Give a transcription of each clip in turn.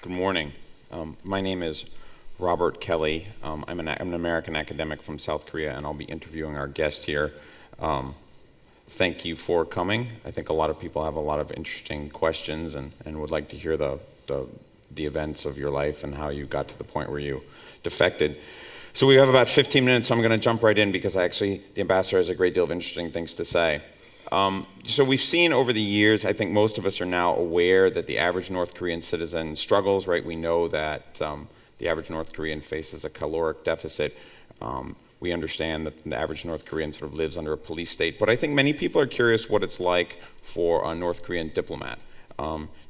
Good morning. My name is Robert Kelly. I'm an American academic from South Korea, and I'll be interviewing our guest here. Thank you for coming. I think a lot of people have a lot of interesting questions and would like to hear the events of your life and how you got to the point where you defected. So we have about 15 minutes, so I'm going to jump right in because the ambassador has a great deal of interesting things to say. So we've seen over the years, I think most of us are now aware that the average North Korean citizen struggles, right? We know that the average North Korean faces a caloric deficit. We understand that the average North Korean sort of lives under a police state. But I think many people are curious what it's like for a North Korean diplomat.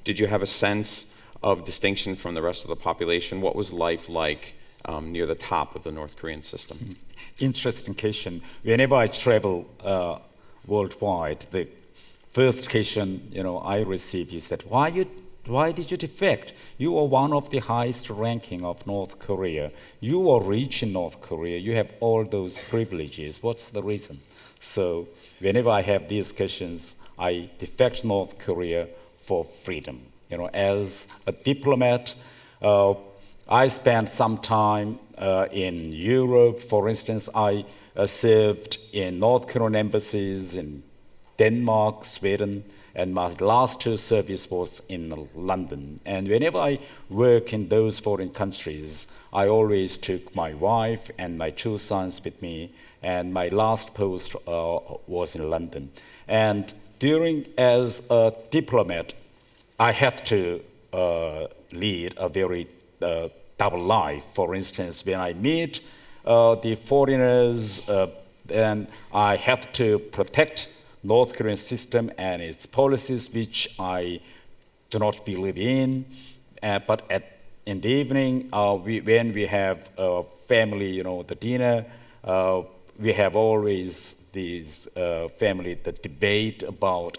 Did you have a sense of distinction from the rest of the population? What was life like near the top of the North Korean system? Interesting question. Whenever I travel worldwide, the first question I receive is that why did you defect? You are one of the highest ranking of North Korea. You are rich in North Korea. You have all those privileges. What's the reason? So whenever I have these questions, I defect North Korea for freedom. As a diplomat, I spent some time in Europe. For instance, I served in North Korean embassies in Denmark, Sweden, and my last two service was in London. And whenever I work in those foreign countries, I always took my wife and my two sons with me, and my last post was in London. And as a diplomat, I had to lead a very double life. For instance, when I meet the foreigners, then I have to protect North Korean system and its policies, which I do not believe in. But in the evening, when we have family, the dinner, we have always the debate about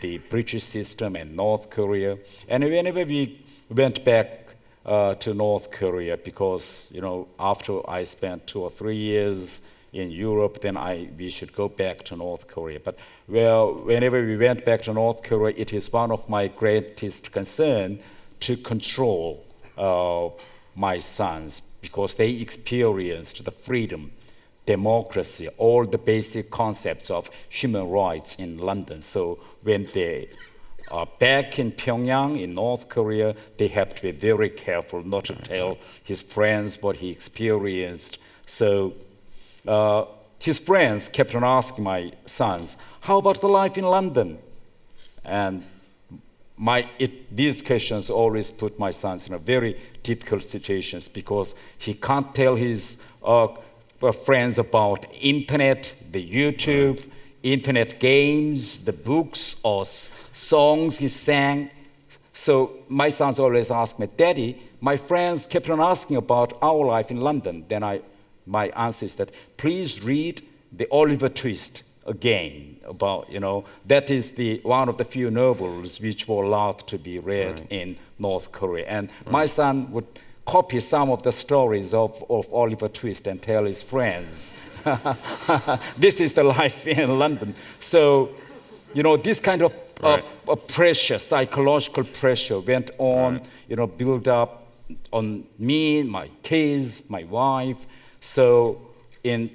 the British system and North Korea. And whenever we went back to North Korea, because after I spent 2 or 3 years in Europe, then we should go back to North Korea. But whenever we went back to North Korea, it is one of my greatest concern to control my sons, because they experienced the freedom, democracy, all the basic concepts of human rights in London. So when they back in Pyongyang, in North Korea, they have to be very careful not to tell his friends what he experienced. So his friends kept on asking my sons, how about the life in London? And these questions always put my sons in a very difficult situations, because he can't tell his friends about internet, the YouTube, internet games, the books or songs he sang. So my sons always ask me, Daddy, my friends kept on asking about our life in London. Then my answer is that, please read the Oliver Twist again. About, that is one of the few novels which were allowed to be read in North Korea. And my son would copy some of the stories of Oliver Twist and tell his friends. This is the life in London. So, this kind of pressure, psychological pressure went on, built up on me, my kids, my wife. So when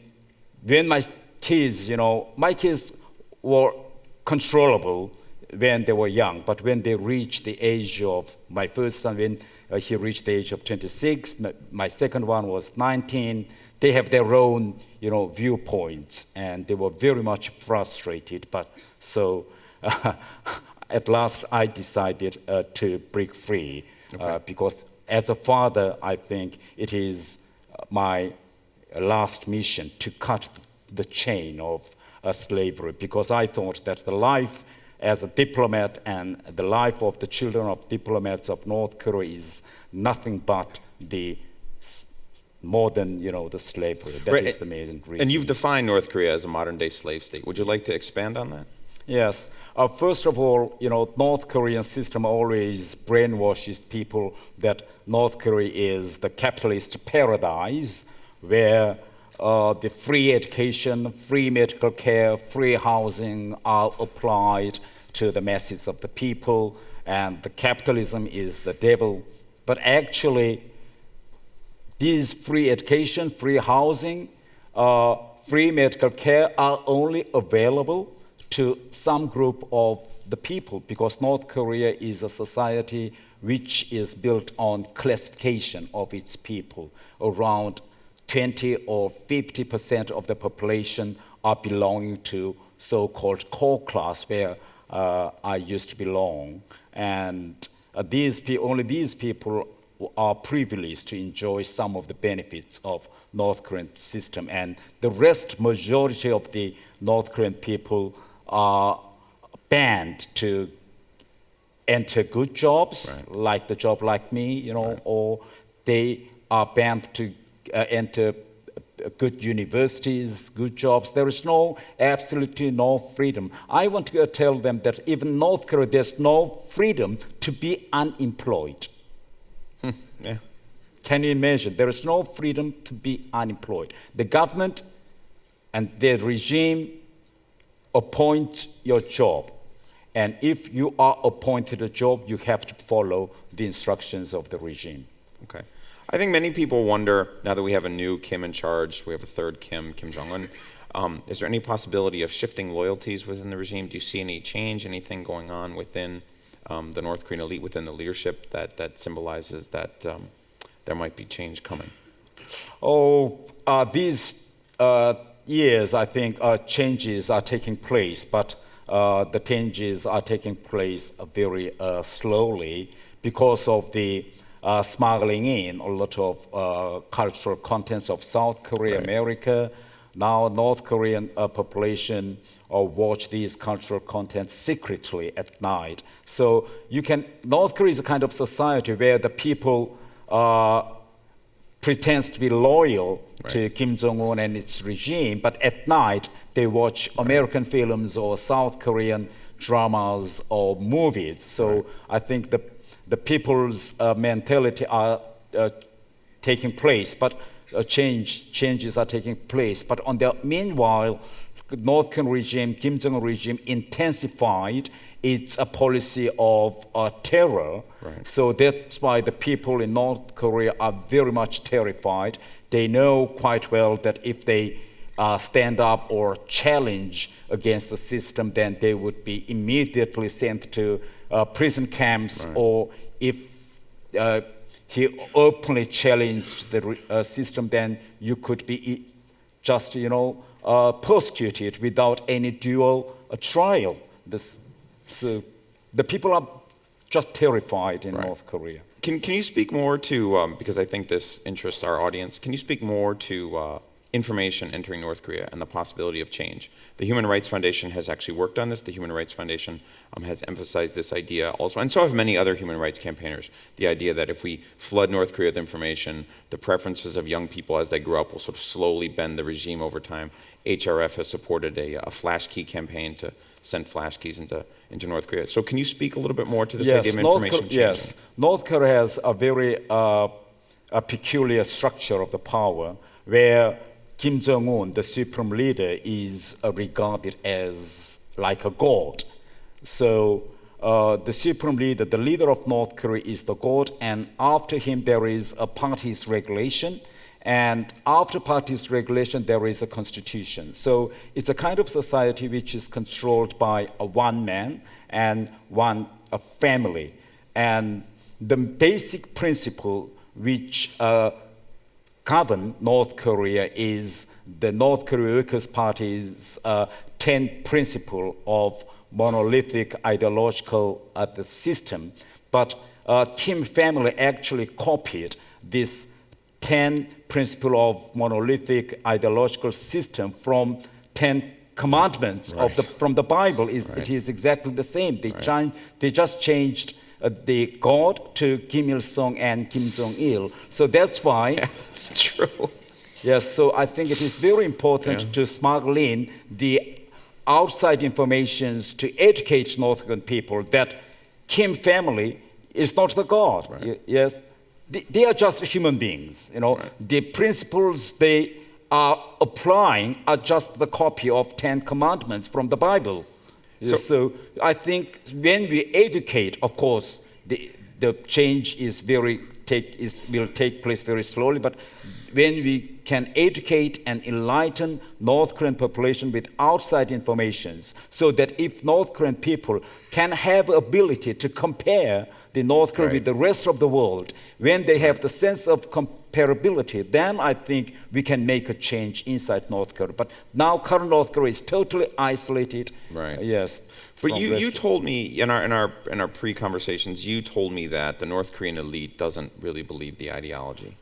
my kids were controllable when they were young, but when they reached the age of, my first son, when he reached the age of 26, my second one was 19, they have their own, viewpoints, and they were very much frustrated. But so at last I decided to break free, because as a father, I think it is my last mission to cut the chain of slavery, because I thought that the life as a diplomat and the life of the children of diplomats of North Korea is nothing but more than the slavery. That is the main reason. And you've defined North Korea as a modern-day slave state. Would you like to expand on that? Yes. First of all, North Korean system always brainwashes people that North Korea is the capitalist paradise, where the free education, free medical care, free housing are applied to the masses of the people, and the capitalism is the devil, But actually, these free education, free housing, free medical care are only available to some group of the people, because North Korea is a society which is built on classification of its people. Around 20 or 50% of the population are belonging to so-called core class, where I used to belong. And only these people are privileged to enjoy some of the benefits of North Korean system. And the majority of the North Korean people are banned to enter good jobs, like the job like me, or they are banned to enter good universities, good jobs. There is absolutely no freedom. I want to tell them that even in North Korea, there's no freedom to be unemployed. Yeah. Can you imagine? There is no freedom to be unemployed. The government and the regime appoint your job. And if you are appointed a job, you have to follow the instructions of the regime. Okay. I think many people wonder, now that we have a new Kim in charge, we have a third Kim Jong-un, is there any possibility of shifting loyalties within the regime? Do you see any change, anything going on within the North Korean elite, within the leadership that symbolizes that there might be change coming? These years, I think, changes are taking place, but the changes are taking place very slowly because of the smuggling in a lot of cultural contents of South Korea, America. Now North Korean population watch these cultural contents secretly at night. So North Korea is a kind of society where the people pretends to be loyal to Kim Jong-un and its regime, but at night they watch American films or South Korean dramas or movies. So I think the people's mentality are taking place, but changes are taking place. But meanwhile, North Korean regime, Kim Jong-un regime, intensified its policy of terror. So that's why the people in North Korea are very much terrified. They know quite well that if they stand up or challenge against the system, then they would be immediately sent to prison camps, or if he openly challenged the system, then you could be just, persecuted without any dual trial. So the people are just terrified in North Korea. Can you speak more to, because I think this interests our audience, can you speak more to information entering North Korea and the possibility of change? The Human Rights Foundation has actually worked on this. The Human Rights Foundation has emphasized this idea also, and so have many other human rights campaigners, the idea that if we flood North Korea with information, the preferences of young people as they grow up will sort of slowly bend the regime over time. HRF has supported a flash key campaign to send flash keys into North Korea. So can you speak a little bit more to this idea of information changing? Yes, North Korea has a very peculiar structure of the power where Kim Jong-un, the supreme leader, is regarded as like a god. So the supreme leader, the leader of North Korea, is the god, and after him there is a party's regulation, and after party's regulation there is a constitution. So it's a kind of society which is controlled by one man and a family. And the basic principle which govern North Korea is the North Korea Workers' Party's 10 principle of monolithic ideological the system. But Kim family actually copied this 10 principle of monolithic ideological system from 10 commandments from the Bible. It is exactly the same. They just changed the God to Kim Il-sung and Kim Jong-il. So that's why... Yeah, it's true. Yes, so I think it is very important to smuggle in the outside informations to educate North Korean people that Kim family is not the God. Yes, they are just human beings. The principles they are applying are just the copy of 10 commandments from the Bible. So I think when we educate, of course, the change is very will take place very slowly. But when we can educate and enlighten North Korean population with outside informations, so that if North Korean people can have ability to compare the North Korea with the rest of the world, when they have the sense of comparability, then I think we can make a change inside North Korea. But now current North Korea is totally isolated. Right. Yes. But you told me in our pre-conversations, you told me that the North Korean elite doesn't really believe the ideology.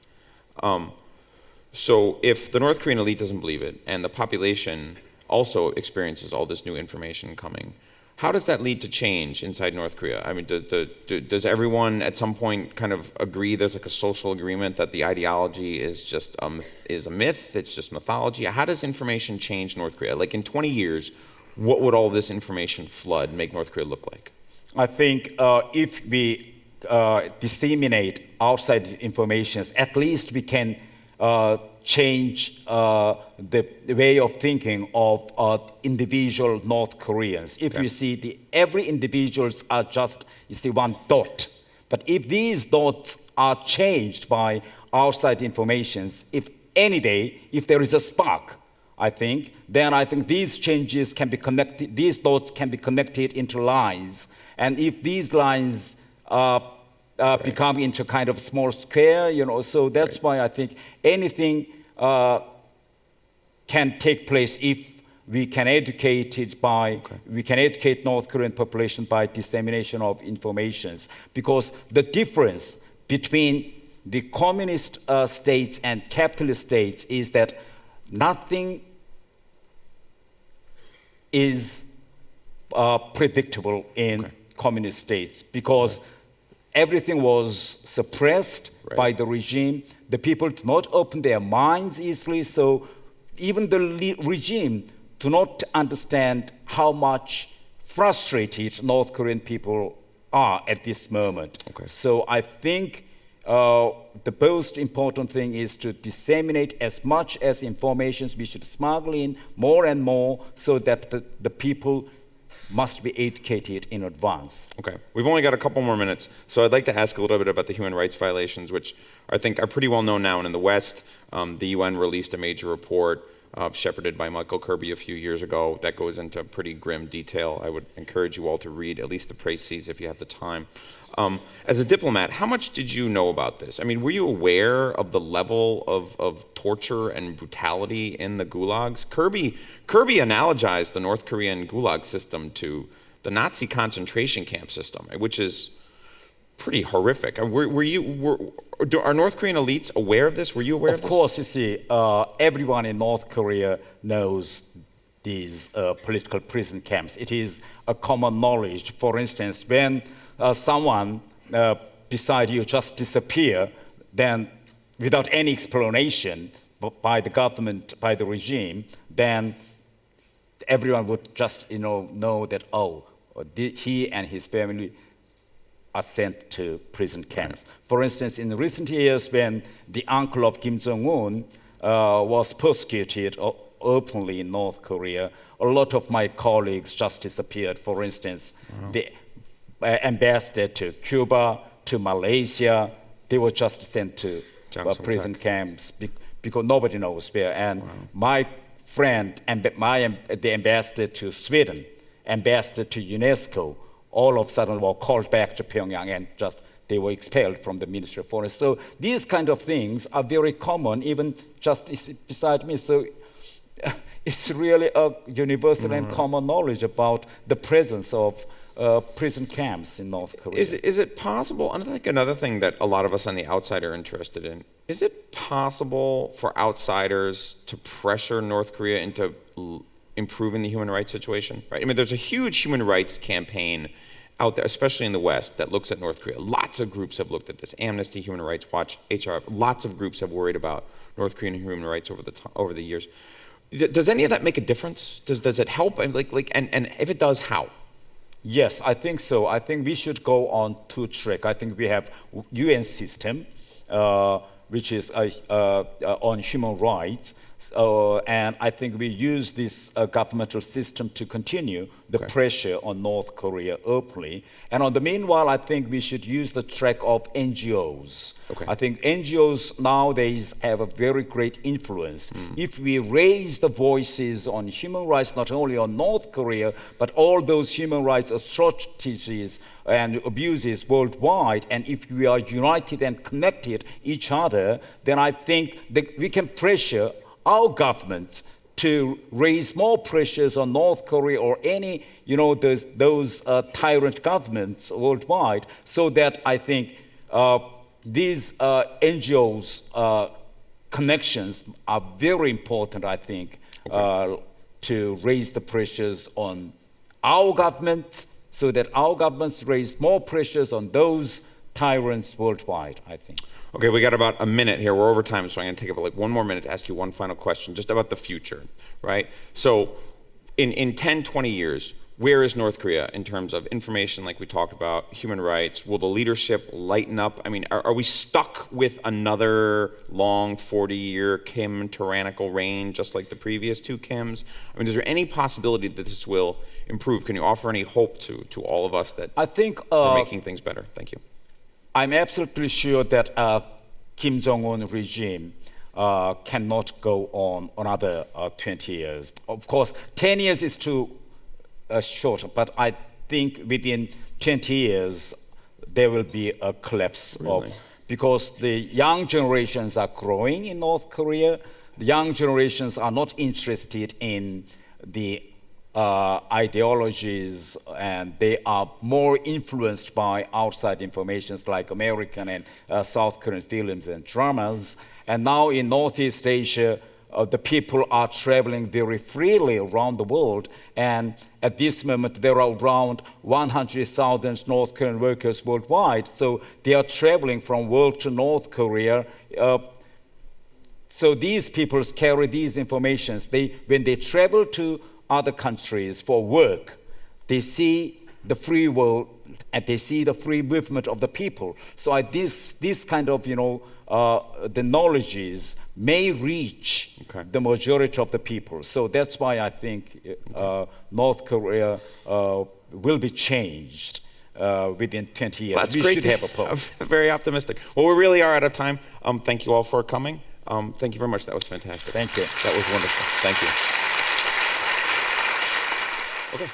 So if the North Korean elite doesn't believe it, and the population also experiences all this new information coming, how does that lead to change inside North Korea? I mean, does everyone at some point kind of agree there's like a social agreement that the ideology is just is a myth, it's just mythology? How does information change North Korea? Like in 20 years, what would all this information flood make North Korea look like? I think if we disseminate outside information, at least we can change the way of thinking of individual North Koreans. If you see, every individuals are just, one dot. But if these dots are changed by outside informations, if any day, if there is a spark, then I think these changes can be connected, these dots can be connected into lines. And if these lines become into kind of small square, so that's why I think anything can take place if we can educate we can educate North Korean population by dissemination of informations. Because the difference between the communist states and capitalist states is that nothing is predictable in communist states, because everything was suppressed by the regime. The people do not open their minds easily, so even the regime do not understand how much frustrated North Korean people are at this moment. So I think the most important thing is to disseminate as much as information. We should smuggle in more and more so that the people must be educated in advance. Okay, we've only got a couple more minutes, so I'd like to ask a little bit about the human rights violations, which I think are pretty well known now. And in the West, the UN released a major report shepherded by Michael Kirby a few years ago that goes into pretty grim detail. I would encourage you all to read at least the précis if you have the time. As a diplomat, how much did you know about this? I mean, were you aware of the level of torture and brutality in the gulags? Kirby analogized the North Korean gulag system to the Nazi concentration camp system, which is pretty horrific. Are North Korean elites aware of this? Were you aware of this? Of course, you see, everyone in North Korea knows these political prison camps. It is a common knowledge. For instance, when someone beside you just disappear, then without any explanation by the government, by the regime, then everyone would just know that, he and his family are sent to prison camps. For instance, in recent years, when the uncle of Kim Jong-un was persecuted openly in North Korea, a lot of my colleagues just disappeared. For instance, the ambassador to Cuba, to Malaysia, they were just sent to prison camps because nobody knows where. And my friend, the ambassador to Sweden, ambassador to UNESCO, all of a sudden were called back to Pyongyang and they were expelled from the Ministry of Foreign. So these kind of things are very common, even just beside me. So it's really a universal and common knowledge about the presence of prison camps in North Korea. Is it possible, and I think another thing that a lot of us on the outside are interested in, is it possible for outsiders to pressure North Korea into improving the human rights situation? Right? I mean, there's a huge human rights campaign out there, especially in the West, that looks at North Korea. Lots of groups have looked at this. Amnesty, Human Rights Watch, HRF. Lots of groups have worried about North Korean human rights over the years. Does any of that make a difference? Does it help? And if it does, how? Yes, I think so. I think we should go on two tracks. I think we have UN system, which is on human rights. And I think we use this governmental system to continue the pressure on North Korea openly. And on the meanwhile, I think we should use the track of NGOs. I think NGOs nowadays have a very great influence. If we raise the voices on human rights, not only on North Korea, but all those human rights atrocities and abuses worldwide, and if we are united and connected each other, then I think that we can pressure our governments to raise more pressures on North Korea or any, those tyrant governments worldwide, so that I think these NGOs connections are very important, I think, to raise the pressures on our government, so that our governments raise more pressures on those tyrants worldwide, I think. Okay, we got about a minute here. We're over time, so I'm going to take about like 1 more minute to ask you one final question, just about the future, right? So in 10, 20 years, where is North Korea in terms of information, like we talked about, human rights? Will the leadership lighten up? I mean, are we stuck with another long 40-year Kim tyrannical reign, just like the previous 2 Kims? I mean, is there any possibility that this will improve? Can you offer any hope to all of us that I think we're making things better? Thank you. I'm absolutely sure that Kim Jong-un regime cannot go on another 20 years. Of course, 10 years is too short, but I think within 20 years there will be a collapse because the young generations are growing in North Korea. The young generations are not interested in the ideologies, and they are more influenced by outside informations like American and South Korean films and dramas. And now in Northeast Asia, the people are traveling very freely around the world. And at this moment, there are around 100,000 North Korean workers worldwide. So they are traveling from world to North Korea. So these people carry these informations. When they travel to other countries for work, they see the free world and they see the free movement of the people. So this kind of, the knowledges may reach the majority of the people. So that's why I think North Korea will be changed within 20 years. That's we great. Should have a hope. Very optimistic. Well, we really are out of time. Thank you all for coming. Thank you very much. That was fantastic. Thank you. That was wonderful. Thank you. Okay.